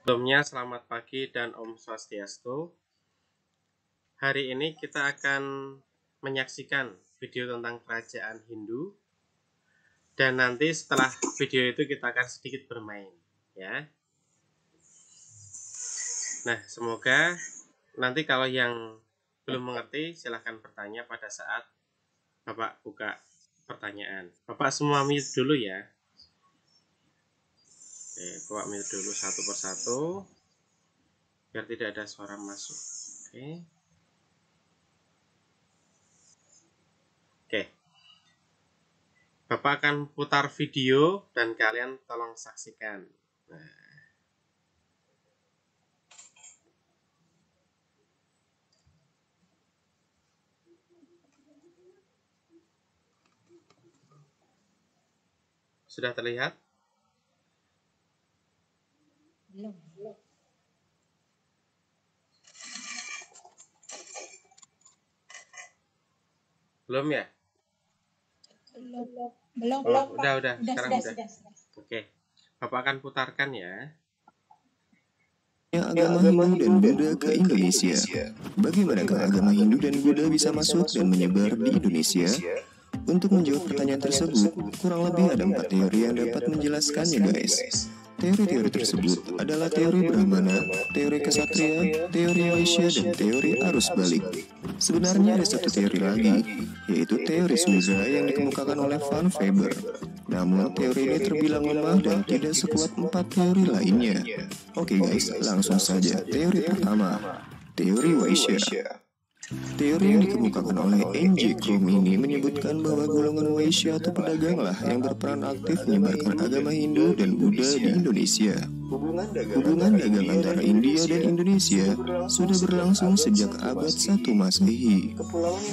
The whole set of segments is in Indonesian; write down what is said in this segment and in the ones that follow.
Sebelumnya, selamat pagi dan Om Swastiastu. Hari ini kita akan menyaksikan video tentang kerajaan Hindu. Dan nanti setelah video itu kita akan sedikit bermain, ya. Nah, semoga nanti kalau yang belum mengerti silahkan bertanya pada saat Bapak buka pertanyaan. Bapak semua mute dulu ya. Oke, Bapak mute dulu satu persatu biar tidak ada suara masuk. Oke. Bapak akan putar video dan kalian tolong saksikan. Nah. Sudah terlihat? Belum. Belum ya? Belum. Udah. Sekarang udah. Oke. Bapak akan putarkan ya. Agama Hindu dan Buddha ke Indonesia. Bagaimanakah agama Hindu dan Buddha bisa masuk dan menyebar di Indonesia? Untuk menjawab pertanyaan tersebut, kurang lebih ada 4 teori yang dapat menjelaskannya, guys. Teori-teori tersebut adalah teori Brahmana, teori Ksatria, teori Waisya, dan teori arus balik. Sebenarnya ada satu teori lagi, yaitu teori Sudra yang dikemukakan oleh Van Weber. Namun, teori ini terbilang lemah dan tidak sekuat 4 teori lainnya. Oke guys, langsung saja. Teori pertama, teori Waisya. Teori yang dikemukakan oleh N.J. Krum ini menyebutkan bahwa golongan Waisya atau pedaganglah yang berperan aktif menyebarkan agama Hindu dan Buddha di Indonesia. Hubungan dagang antara India dan Indonesia sudah berlangsung sejak abad 1 Masehi.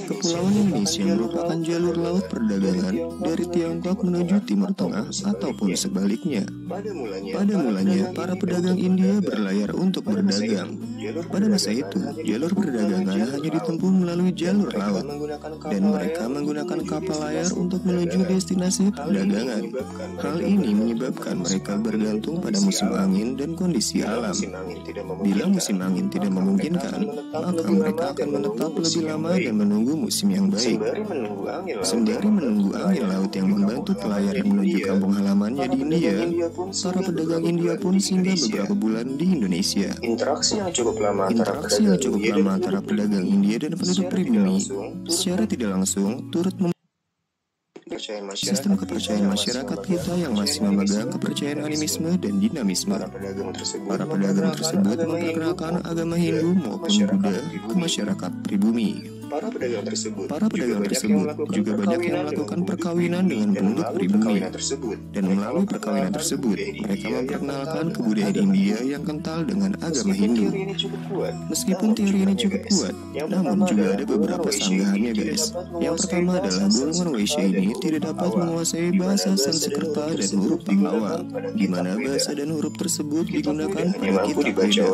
Kepulauan Indonesia merupakan jalur laut perdagangan dari Tiongkok menuju Timur Tengah ataupun sebaliknya. Pada mulanya, para pedagang India berlayar untuk berdagang. Pada masa itu, jalur perdagangan hanya ditempuh melalui jalur laut, dan mereka menggunakan kapal layar untuk menuju destinasi perdagangan. Hal ini menyebabkan mereka bergantung pada musim angin dan kondisi alam. Bila musim angin tidak memungkinkan, maka mereka akan menetap lebih lama dan menunggu musim yang baik. Sembari menunggu angin laut yang membantu pelayar menuju kampung halamannya di India, para pedagang India pun singgah beberapa bulan di Indonesia. Interaksi yang cukup lama antara pedagang India dan penduduk pribumi secara tidak langsung turut sistem kepercayaan masyarakat kita yang masih memegang kepercayaan animisme dan dinamisme. Para pedagang tersebut memperkenalkan agama Hindu maupun Buddha ke masyarakat pribumi. Para pedagang tersebut juga banyak yang melakukan perkawinan dengan penduduk pribumi, dan melalui perkawinan tersebut mereka memperkenalkan kebudayaan India yang kental dengan agama Hindu. Meskipun teori ini cukup kuat, namun juga ada beberapa sanggahannya, guys. Yang pertama adalah golongan Waisya ini tidak dapat menguasai bahasa Sanskerta dan huruf Pallawa, di mana bahasa dan huruf tersebut digunakan pada kitab Weda.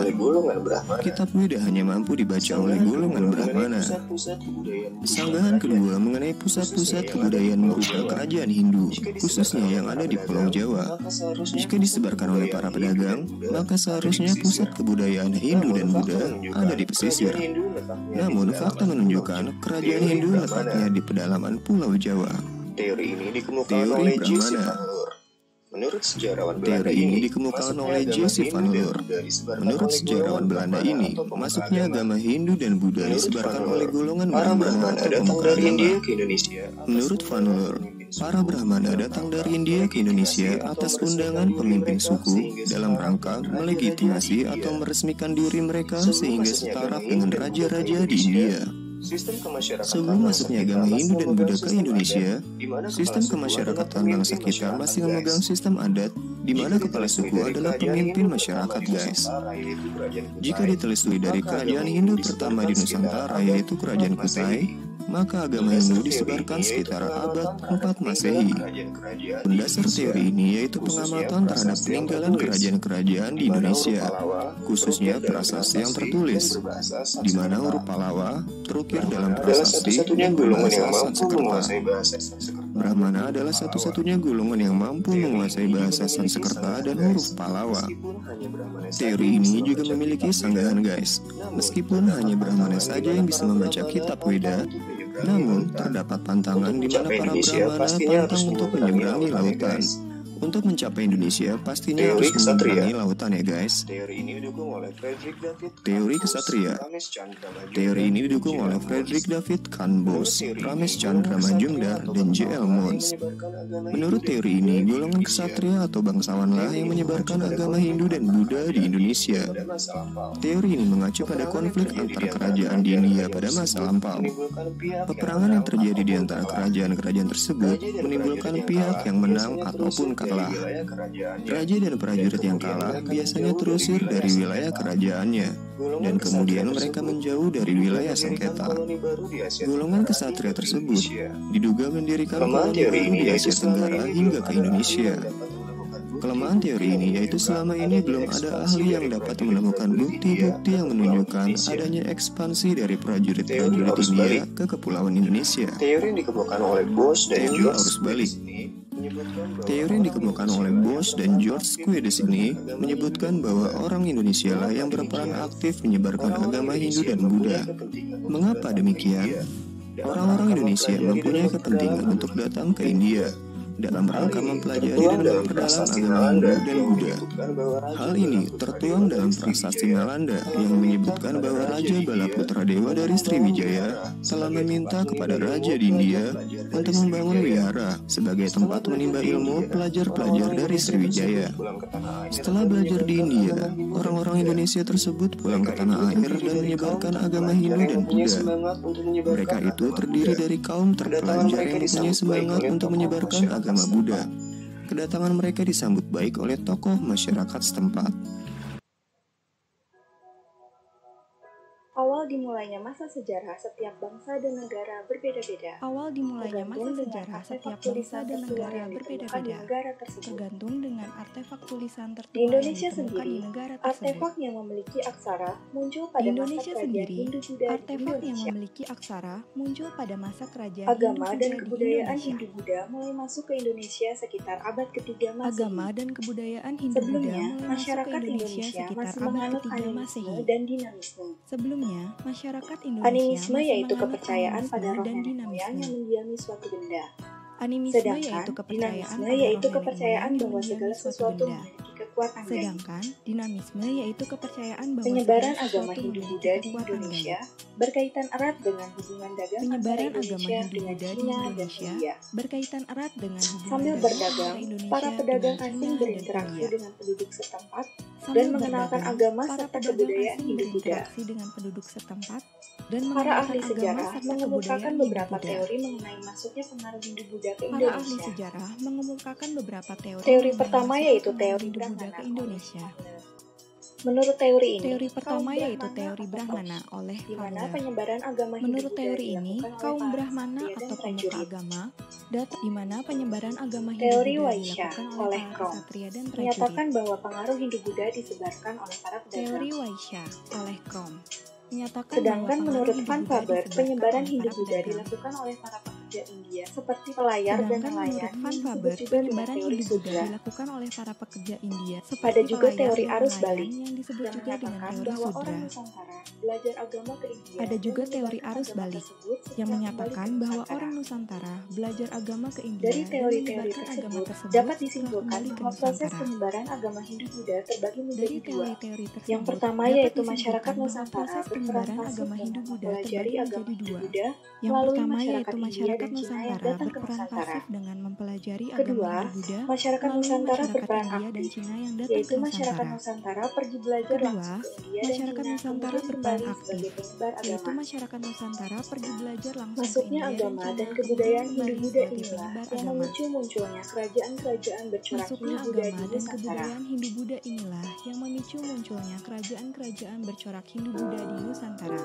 Kitab Weda hanya mampu dibaca oleh golongan Brahmana. Sanggahan kedua mengenai pusat-pusat kebudayaan berupa kerajaan Hindu, khususnya yang ada di Pulau Jawa. Jika disebarkan oleh para pedagang, maka seharusnya pusat kebudayaan Hindu dan Buddha ada di pesisir. Namun, fakta menunjukkan kerajaan Hindu letaknya di pedalaman Pulau Jawa. Teori ini dikemukakan oleh Brahmana. Menurut sejarawan Belanda ini dikemukakan oleh J.C. van Leur. Menurut sejarawan Belanda ini, masuknya agama Hindu dan Buddha disebarkan oleh golongan Brahmana atau pemuka agama. Menurut van Leur, para Brahmana datang dari India ke Indonesia atas undangan pemimpin suku dalam rangka melegitimasi atau meresmikan diri mereka sehingga setara dengan raja-raja di India. Sebelum masuknya agama Hindu dan Buddha ke Indonesia, sistem kemasyarakatan bangsa kita masih memegang sistem adat di mana kepala suku adalah pemimpin masyarakat, guys. Jika ditelusuri dari kerajaan Hindu pertama di Nusantara, yaitu Kerajaan Kutai, maka agama Hindu disebarkan sekitar abad 4 Masehi. Berdasar teori ini yaitu pengamatan terhadap peninggalan kerajaan-kerajaan di Indonesia, khususnya prasasti yang tertulis, di mana huruf Pallawa terukir dalam prasasti yang berbahasa Sanskerta. Brahmana adalah satu-satunya golongan yang mampu menguasai bahasa Sanskerta dan huruf Pallawa. Teori ini juga memiliki sanggahan guys. Meskipun hanya Brahmana saja yang bisa membaca kitab Weda, namun terdapat pantangan di mana para Brahmana pantang untuk menyeberangi lautan. Untuk mencapai Indonesia, pastinya Teori harus kesatria. menyeberangi lautan ya guys. Teori ini didukung oleh Frederick David Teori kesatria. Teori ini didukung oleh Frederick David Kanbos, Ramesh Chandra Majumdar, dan J.L. Mons. Menurut teori ini, golongan kesatria atau bangsawanlah yang menyebarkan agama Hindu dan Buddha di Indonesia. Teori ini mengacu pada konflik antar kerajaan di India pada masa lampau. Peperangan yang terjadi di antara kerajaan-kerajaan tersebut menimbulkan pihak yang menang ataupun kalah. Raja dan prajurit yang kalah biasanya terusir dari wilayah kerajaannya, dan kemudian mereka menjauh dari wilayah sengketa. Golongan kesatria tersebut diduga mendirikan koloni baru di Asia Tenggara hingga ke Indonesia. Kelemahan teori ini yaitu selama ini belum ada ahli yang dapat menemukan bukti-bukti yang menunjukkan adanya ekspansi dari prajurit-prajurit India ke kepulauan Indonesia. Teori yang dikemukakan oleh Bosch dan Teori George arus balik. Teori yang dikemukakan oleh Bosch dan George Squedes ini menyebutkan bahwa orang Indonesia lah yang berperan aktif menyebarkan agama Hindu dan Buddha. Mengapa demikian? Orang-orang Indonesia mempunyai kepentingan untuk datang ke India dalam rangka mempelajari dan memperdalam agama Hindu dan Buddha. Hal ini tertuang dalam prasasti Nalanda yang menyebutkan bahwa Raja Balaputra Dewa dari Sriwijaya telah meminta kepada Raja di India untuk membangun wihara sebagai tempat menimba ilmu pelajar-pelajar dari Sriwijaya. Setelah belajar di India, orang-orang Indonesia tersebut pulang ke tanah air dan menyebarkan agama Hindu dan Buddha. Mereka itu terdiri dari kaum terpelajar yang mempunyai semangat untuk menyebarkan agama Buddha. Kedatangan mereka disambut baik oleh tokoh masyarakat setempat. Awal dimulainya masa sejarah setiap bangsa dan negara berbeda-beda. Awal dimulainya masa Tergantung dengan sejarah artefak setiap tulisan bangsa dan tertua negara yang ditemukan di berbeda-beda, negara tersebut. tergantung dengan artefak tulisan tertua Di Indonesia yang ditemukan sendiri, di negara tersebut. artefak yang memiliki aksara muncul Di pada masa Indonesia kerajaan sendiri, Hindu-Buddha di artefak yang Indonesia. memiliki aksara muncul pada masa kerajaan Agama dan Hindu-Buddha di kebudayaan Indonesia. Hindu-Buddha mulai masuk ke Indonesia sekitar abad ketiga Masehi. Agama dan kebudayaan Hindu-Buddha Sebelumnya, mulai masuk ke masyarakat Indonesia Indonesia sekitar masih abad menganut ketiga animisme Masehi. dan dinamisme. Sebelumnya, masyarakat Indonesia Animisme masih yaitu menganut kepercayaan pada animisme roh dan nenek moyang yang dinamisme. mendiami suatu benda. Animisme Sedangkan yaitu kepercayaan dinamisme pada yaitu roh kepercayaan nenek moyang bahwa yang segala mendiami suatu sesuatu benda. memiliki kekuatan gaib. Sedangkan dinamisme yaitu kepercayaan bahwa Penyebaran segala agama sesuatu Hindu-Buddha memiliki di kekuatan Indonesia gaib. berkaitan erat dengan hubungan dagang antara Penyebaran agama Indonesia dengan Hindu-Buddha di Cina dan Indonesia India. berkaitan erat dengan hubungan Sambil dagang berdagang, antara Indonesia para pedagang dengan asing Cina dan berinteraksi India. dengan penduduk setempat Sambil dan mengenalkan berdagang, agama para serta pedagang kebudayaan asing Hindu-Buddha. berinteraksi dengan penduduk setempat dan Para mengenalkan ahli agama sejarah serta mengemukakan kebudayaan beberapa Hindu-Buddha. teori mengenai masuknya pengaruh Hindu-Buddha ke Para ahli Indonesia. sejarah mengemukakan beberapa teori Teori mengenai pertama masuknya yaitu pengaruh teori Hindu-Buddha Brahmana ke oleh Indonesia. Fowler. Menurut teori ini, Teori kaum pertama yaitu Brahmana teori atau Brahmana Koch, oleh di mana Fowler. penyebaran agama Menurut Hindu-Buddha teori ini, dilakukan oleh kaum para Brahmana ksatria dan atau pemuka prajurit. agama datang di mana penyebaran agama Teori Hindu-Buddha Waisya dilakukan oleh oleh para Krom ksatria dan prajurit. menyatakan bahwa pengaruh Hindu-Buddha disebarkan oleh para Teori pedagang. Waisya oleh Krom menyatakan Sedangkan bahwa pengaruh menurut Van Hindu-Buddha Faber, disebarkan penyebaran oleh para Hindu-Buddha pedagang. dilakukan oleh para pekerja India seperti pelayar dan Sedangkan menurut nelayan Van yang disebut Faber, juga dengan penyebaran teori Hindu-Buddha Sudra. dilakukan oleh para pekerja India Ada seperti juga pelayar teori dan arus nelayan balik yang disebut yang juga dengan menyatakan teori bahwa orang Sudra. Nusantara belajar agama ke India Ada dan juga teori menyebarkan arus agama balik tersebut yang setelah kembali menyatakan ke bahwa Nusantara. orang Nusantara belajar agama ke India Dari dan teori-teori menyebarkan agama tersebut, tersebut dapat setelah disimpulkan kembali ke bahwa proses Nusantara. penyebaran agama Hindu-Buddha terbagi menjadi Dari dua. teori-teori Yang tersebut, pertama dapat yaitu disimpulkan masyarakat bahwa Nusantara proses berperan penyebaran pasif agama dalam Hindu-Buddha mempelajari terbagi agama menjadi dua. Hindu-Buddha Yang melalui pertama masyarakat yaitu India masyarakat dan Cina yang Nusantara datang ke berperan Nusantara. pasif dengan mempelajari agama Kedua, Hindu-Buddha masyarakat melalui Nusantara masyarakat berperan India dan aktif, Cina yang datang ke yaitu masyarakat Nusantara. Nusantara pergi belajar Kedua, langsung ke India dan masyarakat Cina, Nusantara kemudian berperan kembali aktif, sebagai penyebar yaitu agama. masyarakat Nusantara pergi belajar langsung ke Masuknya India dan agama Cina, dan kemudian kebudayaan kembali Hindu-Buddha sebagai inilah penyebar yang agama. memicu munculnya kerajaan-kerajaan bercorak Masuknya Hindu-Buddha agama di dan Nusantara. kebudayaan Hindu-Buddha inilah yang memicu munculnya kerajaan-kerajaan bercorak Hindu-Buddha di Nusantara.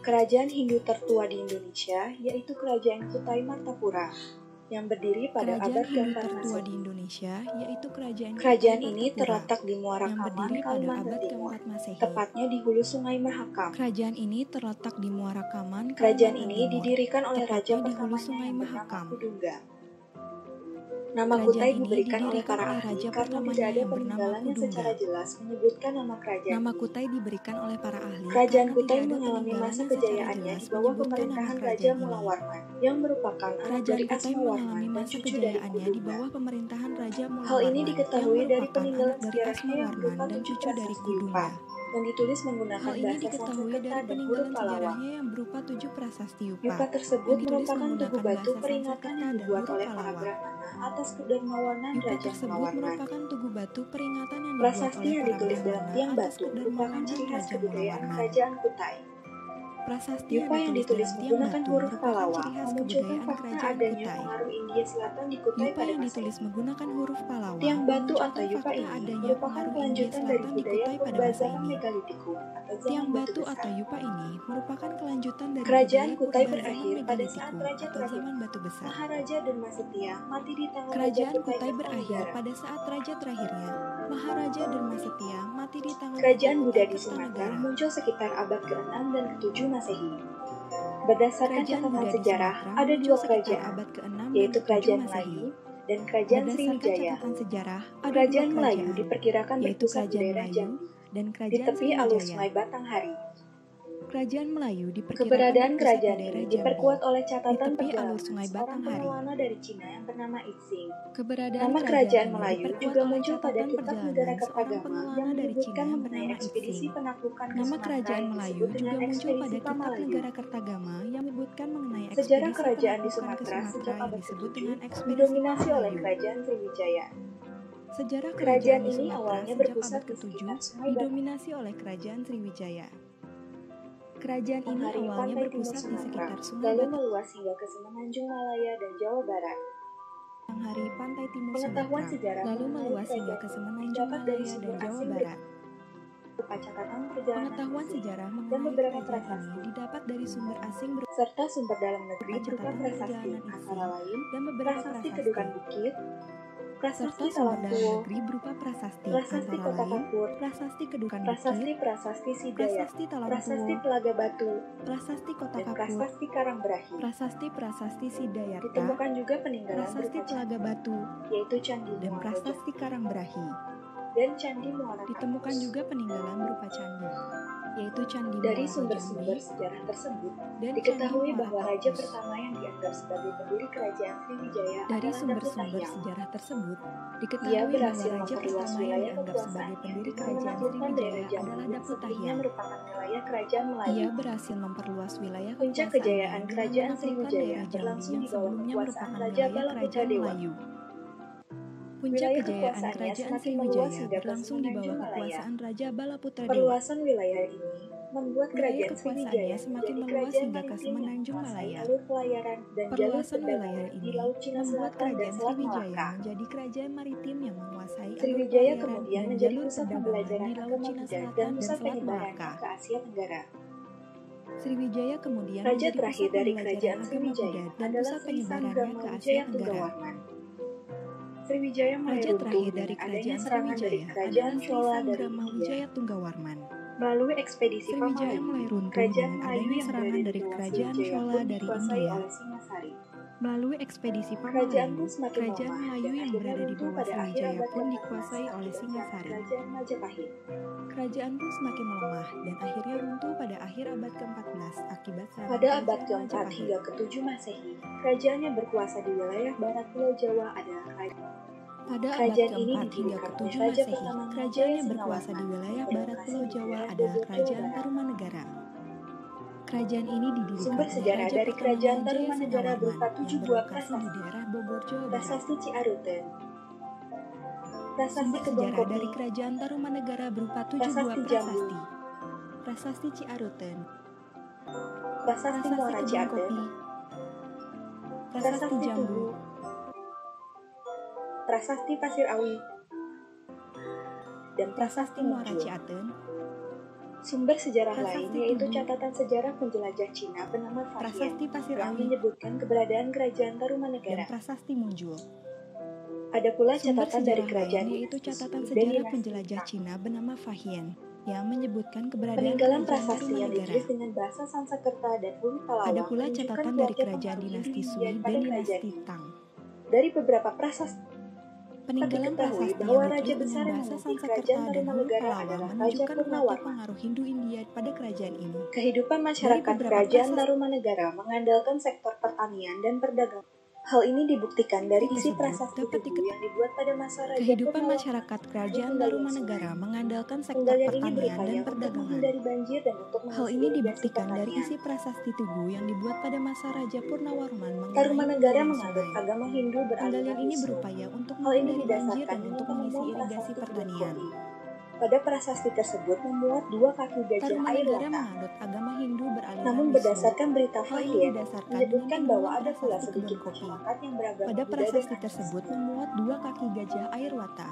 Kerajaan Hindu tertua di Indonesia yaitu Kerajaan Kutai Martapura yang berdiri pada Kerajaan abad Hindu keempat tertua Masehi. di Indonesia yaitu Kerajaan Kerajaan Kutai ini Batapura terletak di Muara yang Kaman, berdiri pada Kalimantan abad Timur, keempat Masehi. tepatnya di hulu Sungai Mahakam. Kerajaan ini terletak di Muara Kaman, Kerajaan Kalimantan ini Timur, didirikan oleh raja tepatnya di hulu pertamanya Sungai yang bernama Mahakam. Kudungga. Nama Kerajaan Kutai ini diberikan oleh didirikan para oleh ahli raja karena pertamanya tidak ada yang bernama peninggalan yang Kudungga. secara jelas menyebutkan nama kerajaan Nama ini. Kutai diberikan oleh para ahli Kerajaan karena Kutai tidak ada mengalami peninggalan masa yang secara kejayaannya jelas di bawah menyebutkan nama pemerintahan Raja kerajaan ini. Mulawarman, yang merupakan anak Kerajaan dari Kutai Asma mengalami Warman dan masa cucu dari kejayaannya di Kudungga. bawah pemerintahan Raja Hal ini Mulawarman yang diketahui dari merupakan peninggalan anak dari sejarahnya Asma yang Warman berupa dan 7 cucu dari prasasti Kudungga. Yupa, yang ditulis menggunakan Hal ini bahasa diketahui Sanskerta dari dan peninggalan huruf Pallawa. sejarahnya yang berupa 7 prasasti Yupa Yupa, tersebut yang ditulis merupakan tugu menggunakan batu bahasa peringatan Sanskerta yang dan dibuat huruf oleh para Pallawa. Brahmana atas kedermawanan Yupa Raja tersebut Mulawarman. merupakan tugu batu peringatan yang dibuat Prasasti oleh yang para ditulis dalam Brahmana tiang atas batu merupakan kedermawanan ciri khas Raja kebudayaan Mulawarman. Kerajaan Kutai. Prasasti Yupa yang ditulis dalam tiang menggunakan batu huruf merupakan Pallawa ciri khas memunculkan kebudayaan fakta Kerajaan adanya Kutai. pengaruh India Selatan di Kutai Yupa pada yang masa ditulis ini. menggunakan huruf Pallawa Tiang batu memunculkan atau Yupa fakta ini adanya merupakan pengaruh India kelanjutan dari Selatan di budaya Kutai pada masa purbazaman ini. megalitikum atau Tiang zaman batu batu besar. atau Yupa ini merupakan kelanjutan dari Kerajaan budaya Kutai purba berakhir zaman pada saat megalitikum Raja atau terakhir zaman batu besar. Maharaja Dharmasetia mati di tangan Raja Kerajaan Kutai Kutai berakhir Kertanegara. pada saat raja terakhirnya, Maharaja Dharmasetia, mati di tangan Kerajaan Raja Buddha Kutai di Sumatera Kertanegara. muncul sekitar abad ke-6 dan ke-7 Masehi. Berdasarkan Kerajaan catatan Buddha di sejarah, Sumatera ada muncul dua sekitar kerajaan, abad ke-6 dan yaitu ke-7 Kerajaan Masehi. Melayu dan Kerajaan Berdasarkan Sriwijaya. catatan sejarah, ada Kerajaan dua Melayu kerajaan, diperkirakan yaitu berpusat di Kerajaan daerah Melayu Jambi, dan di Kerajaan tepi alur Sriwijaya. Sungai Batanghari. Kerajaan Melayu diperkirakan Keberadaan berpusat di kerajaan daerah ini Jambi, diperkuat oleh di catatan tepi alur perjalanan Sungai seorang Batanghari. penelanah dari Cina yang bernama Ixing. Keberadaan Nama kerajaan kerajaan ini Melayu diperkuat juga oleh muncul pada catatan kitab negara perjalanan seorang Kertagama yang pengelana dari Cina menyebutkan yang mengenai bernama ekspedisi Ixing. penaklukan ke Nama Sumatera kerajaan yang Melayu disebut juga dengan muncul pada ekspedisi kitab Pamalayu. negara Kertagama yang menyebutkan mengenai Sejarah ekspedisi kerajaan di penaklukan ke Sumatera Sumatera sejak yang abad disebut ke-7 dengan ekspedisi didominasi oleh Pamalayu. Kerajaan Sriwijaya. Sejarah Kerajaan kerajaan di ini Sumatera awalnya sejak berpusat abad di ke-7 sekitar Sungai Batanghari, didominasi oleh Kerajaan Sriwijaya. Kerajaan ini menghari awalnya pantai timur berpusat di Sumatera, sekitar Sungai lalu Batanghari, meluas hingga ke Semenanjung Malaya dan Jawa Barat. pantai timur Pengetahuan Sumatera, sejarah lalu mengenai meluas hingga kerajaan ke ini Semenanjung dapat dari Malaya dan sumber Jawa asing Barat. berupa catatan perjalanan Pengetahuan asing sejarah dan mengenai beberapa kerajaan prasasti, ini didapat dari sumber asing serta sumber dalam negeri berupa berupa catatan prasasti, perjalanan antara Ixing lain dan beberapa prasasti prasasti, Kedukan Bukit, prasasti serta sumber dalam Talangkuwo, negeri berupa prasasti, prasasti antara Kota lain Kapur, prasasti Kedukan Bukit, prasasti Sidayat, prasasti prasasti Talangkuwo, Telaga Batu, prasasti Kota dan Kapur, prasasti Karangberahi. prasasti Sidayarta, Ditemukan juga peninggalan prasasti berupa Telaga Batu, yaitu Candi dan Muaro prasasti Karangberahi. dan Candi Muara Ditemukan Kampus. juga peninggalan berupa candi, yaitu Candi Dari Muaro sumber-sumber Jambi sejarah tersebut, dan Candi diketahui Muara bahwa raja Kampus. pertama yang dianggap sebagai pendiri kerajaan Sriwijaya Dari adalah Datu sumber-sumber Tahyang. sejarah tersebut, Ia diketahui bahwa berhasil raja memperluas pertama yang wilayah dianggap sebagai kekuasaannya pendiri dengan kerajaan menaklukkan daerah Sriwijaya Jambi adalah yang Datu sebelumnya Tahyang. merupakan wilayah kerajaan Melayu. Ia berhasil memperluas wilayah Puncak kekuasaannya kejayaan dengan kerajaan menaklukkan Sriwijaya daerah Jambi berlangsung yang di bawah sebelumnya kekuasaan merupakan Raja wilayah Balaputra kerajaan Dewa. Melayu. Puncak Wilayah kejayaan kekuasaannya kerajaan semakin meluas Sriwijaya hingga ke berlangsung di bawah Semenanjung Malaya. kekuasaan Raja Balaputra Dewa. Perluasan wilayah ini membuat Wilayah kerajaan kekuasaannya Sriwijaya semakin menjadi meluas kerajaan hingga ke maritim yang Semenanjung menguasai Malaya. alur pelayaran dan jalur Perluasan wilayah perdagangan di ini Laut Cina membuat Selatan dan kerajaan Selat Sriwijaya Malaka. menjadi kerajaan maritim yang menguasai alur Sriwijaya pelayaran kemudian dan menjadi jalur pusat perdagangan pembelajaran di Laut agama Cina Buddha dan Selatan dan pusat Selat penyebarannya Malaka. ke Asia Tenggara. Sriwijaya kemudian Raja menjadi terakhir pusat dari pembelajaran kerajaan agama Sriwijaya Buddha dan adalah pusat Sri penyebarannya Sanggrama ke Asia Wijaya Tenggara. Tunggawarman. Sriwijaya mulai Raja runtuh terakhir dengan dari adanya kerajaan serangan dari Sriwijaya kerajaan adalah Sri Chola dari Sanggrama India. Wijaya Tunggawarman. Melalui ekspedisi Sriwijaya Pamalayu, mulai runtuh kerajaan dengan Melayu adanya yang serangan berada di dari bawah kerajaan Sriwijaya Chola pun dari dikuasai India. oleh Singasari. Melalui ekspedisi Kerajaan Pamalayu, pun semakin kerajaan melemah Melayu dan yang akhirnya berada di runtuh bawah pada akhir Sriwijaya abad pun ke-14 dikuasai oleh akibat serangan Singasari. kerajaan Majapahit. Kerajaan pun semakin melemah dan akhirnya runtuh pada akhir abad ke-14 akibat serangan Pada abad kerajaan ke-4 Majapahit. hingga ke-7 Masehi, kerajaan yang berkuasa di wilayah barat Pulau Jawa adalah Pada abad kerajaan ini ke-4 hingga didirikan ke-7 oleh Raja Masehi, pertama kerajaan Jaya yang berkuasa di Singawarman, wilayah barat berlokasi Pulau di Jawa wilayah adalah Bogor, Jawa Kerajaan Barat. Tarumanegara. Kerajaan ini didirikan Sumber oleh sejarah Raja dari pertamanya Kerajaan Jaya Tarumanegara Singawarman berupa 7 yang buah berlokasi di prasasti. daerah Bogor, Jawa Barat. Prasasti Ciaruten, Prasasti Sumber Kebon sejarah Kopi, dari Kerajaan Tarumanegara berupa 7 buah Prasasti Jambu, prasasti. Prasasti Ciaruten, Prasasti Prasasti Muara Kebun Ciaten, Kopi, Prasasti Prasasti Jambu, Tugu, Prasasti Pasir Awi, dan Prasasti Prasasti Muara Mujur. Ciaten, Sumber sejarah lain Prasasti yaitu Tugu, catatan sejarah penjelajah Cina bernama Fahian Prasasti Pasir yang Awi, menyebutkan keberadaan kerajaan dan Tarumanegara. Prasasti Muncul. Ada pula Sumber catatan dari sejarah kerajaan lain yaitu dinasti catatan Sui dan sejarah dinasti penjelajah Tang. Cina bernama Fahian yang menyebutkan keberadaan Peninggalan kerajaan prasasti yang Tarumanegara. ditulis dengan bahasa Sanskerta dan huruf Ada Palawang pula menunjukkan catatan dari kuatnya kerajaan pengaruh dinasti Hindu Sui Indian dan pada kerajaan dinasti ini. Tang. Dari beberapa prasasti Peninggalan diketahui prasasti bahwa yang raja ditulis besar dengan yang bahasa memimpin Sanskerta kerajaan dan huruf Tarumanegara Palawang adalah Raja menunjukkan kuatnya Purnawarman. pengaruh Hindu India pada kerajaan ini. Kehidupan Dari masyarakat beberapa kerajaan prasasti Tarumanegara mengandalkan sektor pertanian dan perdagangan. Hal ini dibuktikan dari isi tersebut prasasti dapat Tugu yang dibuat pada masa Raja Kehidupan Purnawarman. masyarakat kerajaan Penggalian Tarumanegara sungai. mengandalkan sektor Penggalian ini pertanian dan berupaya untuk perdagangan. menghindari banjir dan untuk Hal mengisi ini irigasi dibuktikan dari pertanian. isi prasasti Tugu yang dibuat pada masa Raja Purnawarman mengenai Tarumanegara penggalian menganut sungai. agama Hindu beraliran Penggalian ini Wisnu. berupaya untuk Hal ini menghindari banjir didasarkan dan dengan untuk mengisi penemuan irigasi prasasti pertanian. Kopi. Pada prasasti tersebut memuat 2 kaki gajah air Tarumanegara wata. menganut agama Hindu beraliran Namun Wisnu. berdasarkan berita Hal ini Fahian, didasarkan dengan menyebutkan bahwa penemuan ada pula prasasti sedikit kebun kopi. masyarakat yang beragama Pada Buddha dan prasasti Anjas. tersebut memuat 2 kaki gajah air wata.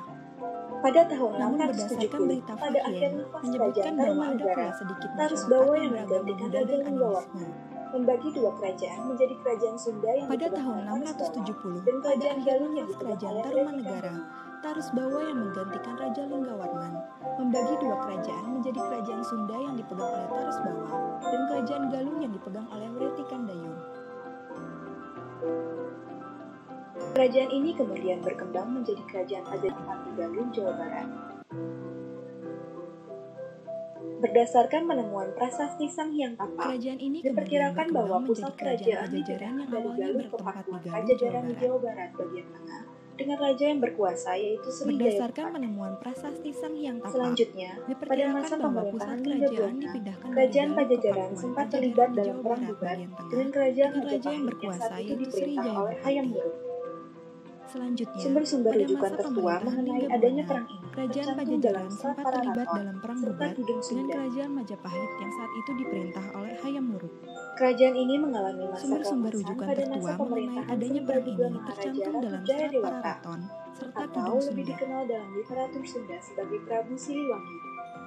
Pada tahun Namun berdasarkan 670, berita pada akhir Fahian, nafas menyebutkan kerajaan bahwa ada Tarumanegara, pula sedikit Tarus masyarakat Bawa yang yang beragama menggantikan Buddha Raja dan Linggawarman, animisme. membagi 2 kerajaan menjadi kerajaan Sunda yang Pada dipegang tahun oleh Tarus Bawa 670, dan pada kerajaan akhir Galuh yang nafas dipegang kerajaan oleh Tarumanegara, Retikandanu. Tarus Bawa yang menggantikan Raja Linggawarman, membagi 2 kerajaan menjadi kerajaan Sunda yang dipegang oleh Tarus Bawa dan kerajaan Galuh yang dipegang oleh Retikandanu. Kerajaan ini kemudian berkembang menjadi kerajaan Pajajaran di Galuh, Jawa Barat. Berdasarkan penemuan prasasti Sang Hyang Tapa, Kerajaan ini kemudian diperkirakan bahwa berkembang menjadi pusat kerajaan kerajaan Pajajaran yang dari awalnya Galuh ke bertempat di Pakuan Galuh, Jawa Pajajaran di Barat. Jawa Barat bagian tengah dengan raja yang berkuasa yaitu Sri Berdasarkan Jayapati. penemuan prasasti Sang Hyang Tapa, Selanjutnya, pada diperkirakan masa bahwa pusat pemerintahan kerajaan Dinda dipindahkan dari kerajaan Galuh ke Pajajaran Pakuan sempat Pajajaran terlibat di dalam Jawa perang Barat bubat bagian tengah dengan kerajaan dengan raja yang Majapahit yang berkuasa saat itu yaitu Sri diperintah oleh Jayapati. Hayam Wuruk. Selanjutnya, Sumber-sumber pada rujukan masa tertua pemerintahan mengenai Lingga adanya Buana, perang ini kerajaan tercantum dalam Pajajaran serat sempat para terlibat raton dalam perang serta bubat Tudung dengan Sunda. kerajaan Majapahit yang saat itu diperintah oleh Hayam Wuruk. Kerajaan ini mengalami masa Sumber-sumber keemasan rujukan pada tertua masa mengenai pemerintahan adanya Sang perang Praduga ini Maharaja tercantum Ratu dalam Jaya serat para Dewata raton serta atau Tudung lebih Sunda. dikenal dalam literatur Sunda sebagai Prabu Siliwangi.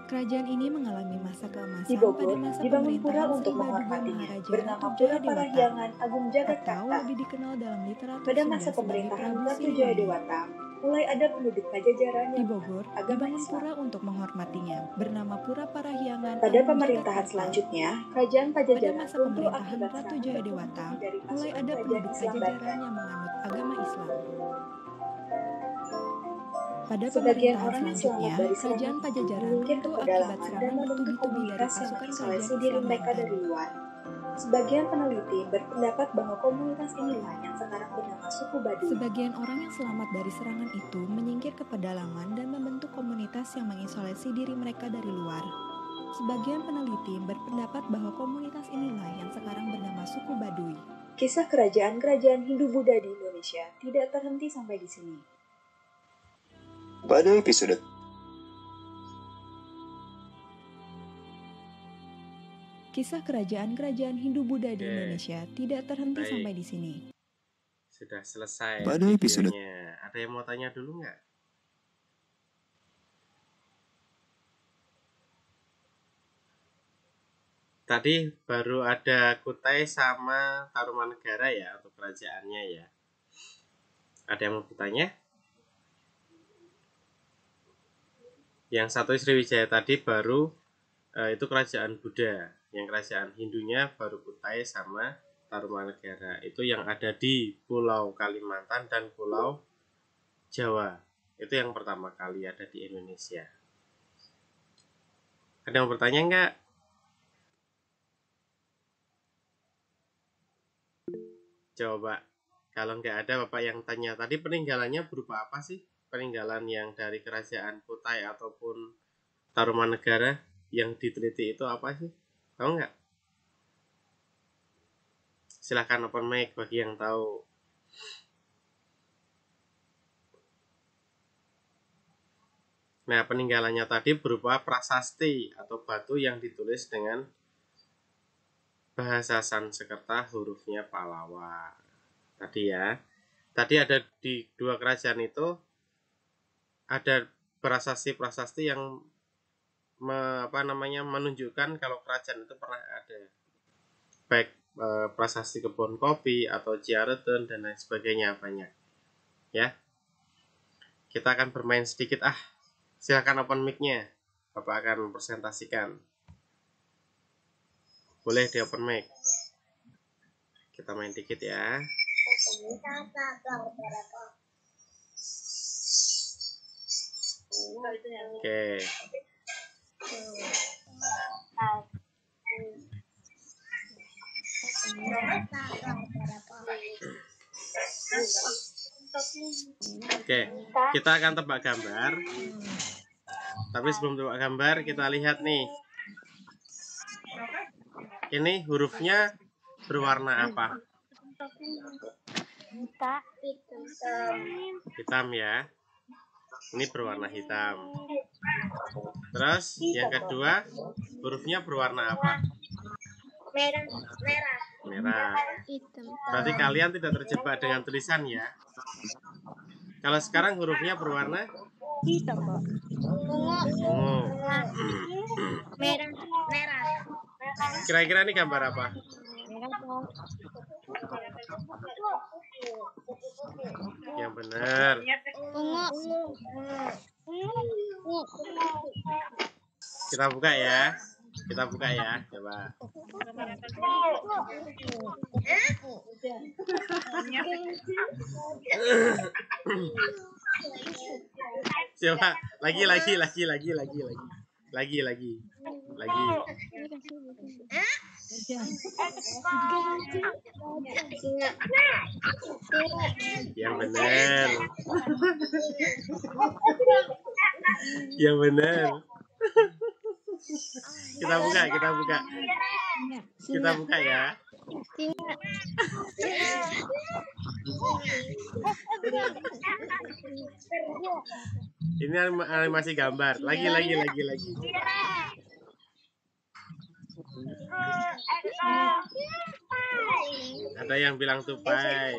Kerajaan ini mengalami masa keemasan Di pada Bogor, masa dibangun pura pemerintahan untuk Sri Baduga menghormatinya, Maharaja bernama Ratu Pura Jaya Dewata Parahyangan Agung atau Jagakarta. lebih dikenal dalam literatur Pada Sunda masa sebagai pemerintahan Prabu Ratu Jaya Siliwangi. Dewata, mulai ada penduduk Pajajaran Di yang Bogor, agama dibangun Islam. pura untuk menghormatinya, bernama Pura Parahyangan Pada Agung pemerintahan Jagakarta. selanjutnya, kerajaan Pada Pajajaran masa runtuh pemerintahan akibat Ratu serangan Jaya bertubi-tubi Dewata, dari mulai pasukan ada kerajaan penduduk Islam Pajajaran Banda. yang menganut agama Islam. Pada Sebagian pemerintahan orang yang selamat selanjutnya, dari kerajaan serangan itu Pajajaran menyingkir ke runtuh akibat pedalaman dan serangan membentuk bertubi-tubi dari komunitas yang pasukan mengisolasi kerajaan diri Islam mereka Banten. dari luar. Sebagian peneliti berpendapat bahwa komunitas inilah yang sekarang bernama suku Baduy. Sebagian orang yang selamat dari serangan itu menyingkir ke pedalaman dan membentuk komunitas yang mengisolasi diri mereka dari luar. Sebagian peneliti berpendapat bahwa komunitas inilah yang sekarang bernama suku Baduy. Kisah kerajaan-kerajaan Hindu-Buddha di Indonesia tidak terhenti sampai di sini. Pada episode Kisah kerajaan-kerajaan Hindu-Buddha di Oke. Indonesia tidak terhenti Baik. sampai di sini. Sudah selesai Pada episode- videonya. Ada yang mau tanya dulu nggak? Tadi baru ada Kutai sama Tarumanegara ya untuk kerajaannya ya. Ada yang mau bertanya? Yang satu Sriwijaya tadi baru itu kerajaan Buddha. Yang kerajaan Hindunya baru Kutai sama Tarumanegara. Itu yang ada di Pulau Kalimantan dan Pulau Jawa. Itu yang pertama kali ada di Indonesia. Ada yang bertanya nggak? Coba, kalau nggak ada Bapak yang tanya tadi peninggalannya berupa apa sih? Peninggalan yang dari kerajaan Kutai ataupun Tarumanegara yang diteliti itu apa sih? Tahu nggak? Silahkan open mic bagi yang tahu. Nah, peninggalannya tadi berupa prasasti atau batu yang ditulis dengan bahasa Sanskerta, hurufnya Pallawa. Tadi ya. Tadi ada di dua kerajaan itu ada prasasti-prasasti yang menunjukkan kalau kerajaan itu pernah ada, baik prasasti kebun kopi atau Ciareton dan lain sebagainya, banyak ya. Kita akan bermain sedikit. Silakan open mic-nya, Bapak akan mempresentasikan. Boleh di open mic. Kita main dikit ya. Oke. Oke, kita akan tebak gambar. Tapi sebelum tebak gambar, kita lihat nih. Ini hurufnya berwarna apa? Hitam ya. Ini berwarna hitam. Terus yang kedua, hurufnya berwarna apa? Merah. Berarti kalian tidak terjebak dengan tulisan ya. Kalau sekarang hurufnya berwarna ungu. Kira-kira ini gambar apa? Yang benar. Kita buka ya. Kita buka ya, coba. Coba lagi. Yang benar. Yang benar. Kita buka ya. Ini animasi gambar. Lagi. Ada yang bilang tupai.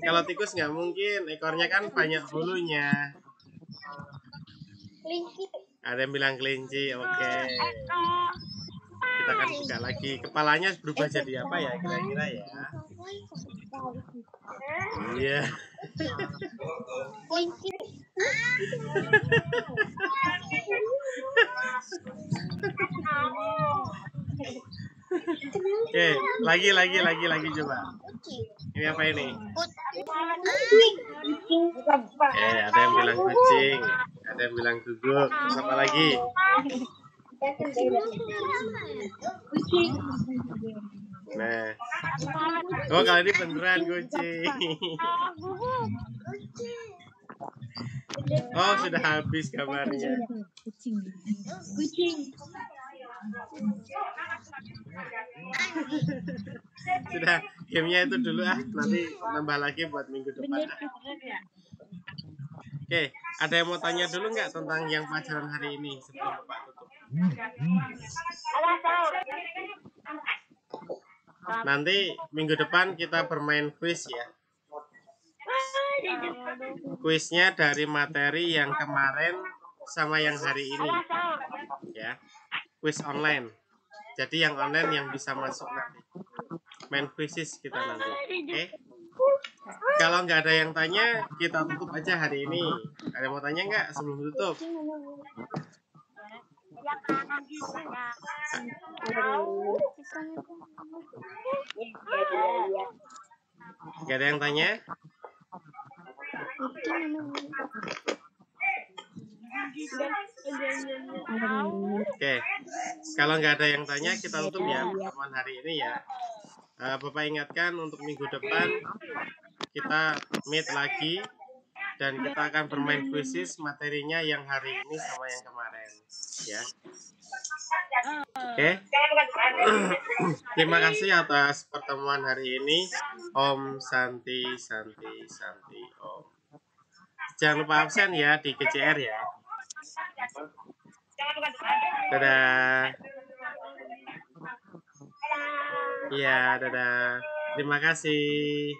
Kalau tikus nggak mungkin, ekornya kan banyak bulunya. Ada yang bilang kelinci. Oke. Kita akan buka lagi. Kepalanya berubah jadi apa ya kira-kira ya? Iya. Oke, lagi coba. Ini apa ini? Ada yang bilang kucing, ada yang bilang guguk. Apa lagi? Nah, kali ini beneran kucing. Oh, sudah habis gambarnya. Sudah, gamenya itu dulu nanti nambah lagi buat minggu depan. Oke, ada yang mau tanya dulu nggak tentang yang pelajaran hari ini sebelum Bapak tutup? Nanti minggu depan kita bermain kuis ya. Kuisnya dari materi yang kemarin sama yang hari ini ya. Kuis online. Jadi yang online yang bisa masuk nanti. Main kuisis kita nanti. Oke. Kalau nggak ada yang tanya, kita tutup aja hari ini. Ada yang mau tanya nggak sebelum tutup? Nggak ada yang tanya? Oke, kalau nggak ada yang tanya, kita tutup ya pertemuan hari ini ya. Bapak ingatkan untuk minggu depan kita meet lagi dan kita akan bermain kuisis materinya yang hari ini sama yang kemarin ya. Oke. Terima kasih atas pertemuan hari ini. Om Santi Om. Jangan lupa absen ya di KCR ya. Dadah. Iya, dadah. Terima kasih.